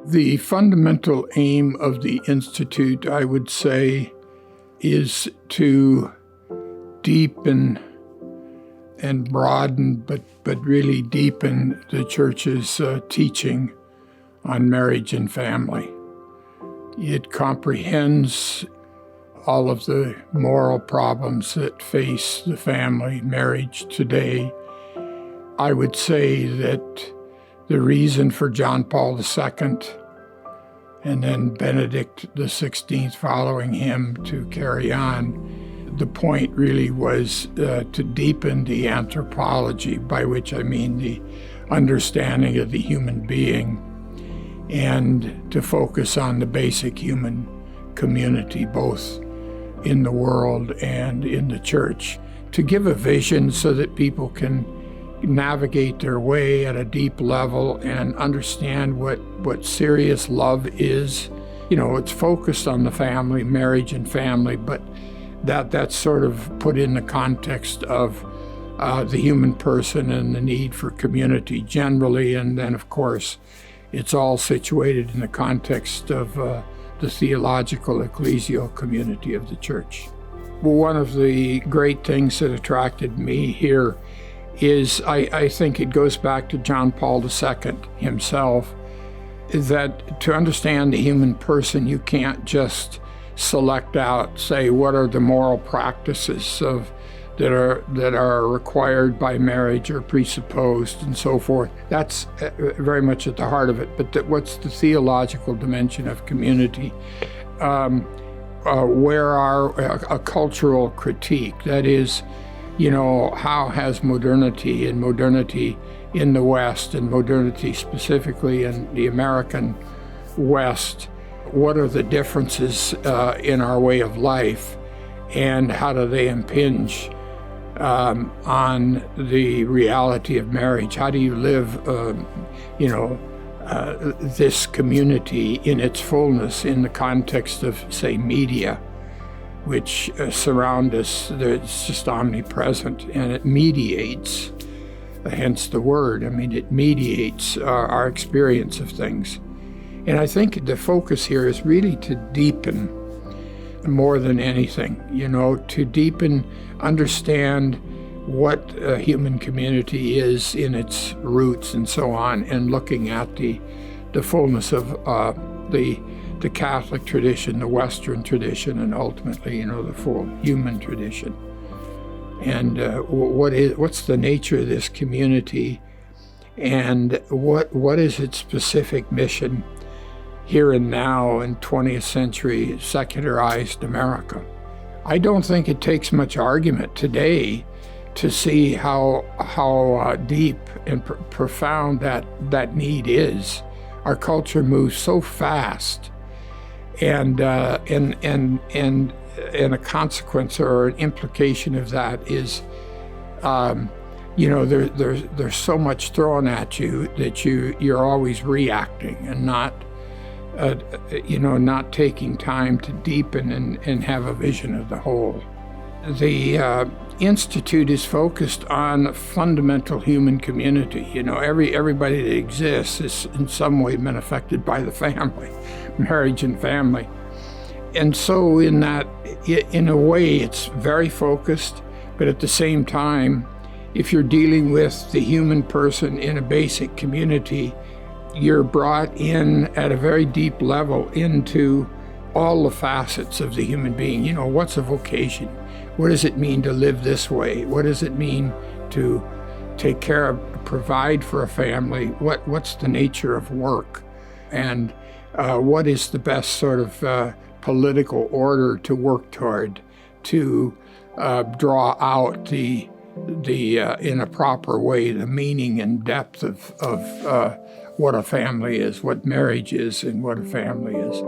The fundamental aim of the Institute, I would say, is to deepen and broaden, but really deepen the Church's teaching on marriage and family. It comprehends all of the moral problems that face the family, marriage today. I would say that the reason for John Paul II and then Benedict XVI following him to carry on, the point really was to deepen the anthropology, by which I mean the understanding of the human being, and to focus on the basic human community, both in the world and in the Church, to give a vision so that people can navigate their way at a deep level and understand what serious love is. You know, it's focused on the family, marriage and family, but that's sort of put in the context of the human person and the need for community generally, and then of course it's all situated in the context of the theological ecclesial community of the Church. Well, one of the great things that attracted me here is I think it goes back to John Paul II himself, is that to understand the human person, you can't just select out, say, what are the moral practices that are required by marriage or presupposed and so forth. That's very much at the heart of it. But what's the theological dimension of community? Where are a cultural critique? That is, you know, how has modernity in the West and modernity specifically in the American West, what are the differences in our way of life, and how do they impinge on the reality of marriage? How do you live, this community in its fullness in the context of, say, media, which surround us? It's just omnipresent, and it mediates, hence the word. I mean, it mediates our experience of things. And I think the focus here is really to deepen more than anything, you know, to deepen, understand what a human community is in its roots and so on, and looking at the fullness of the Catholic tradition, the Western tradition, and ultimately, you know, the full human tradition. And what's the nature of this community, and what is its specific mission here and now in 20th century secularized America? I don't think it takes much argument today to see how deep and profound that need is. Our culture moves so fast, and a consequence or an implication of that is, there's so much thrown at you that you're always reacting and not taking time to deepen and have a vision of the whole. The Institute is focused on fundamental human community. You know, everybody that exists is in some way been affected by the family, marriage and family. And so in a way, it's very focused, but at the same time, if you're dealing with the human person in a basic community, you're brought in at a very deep level into all the facets of the human being. You know, what's a vocation? What does it mean to live this way? What does it mean to take care of, provide for a family? What's the nature of work? And what is the best sort of political order to work toward, to draw out in a proper way the meaning and depth of what a family is, what marriage is, and what a family is.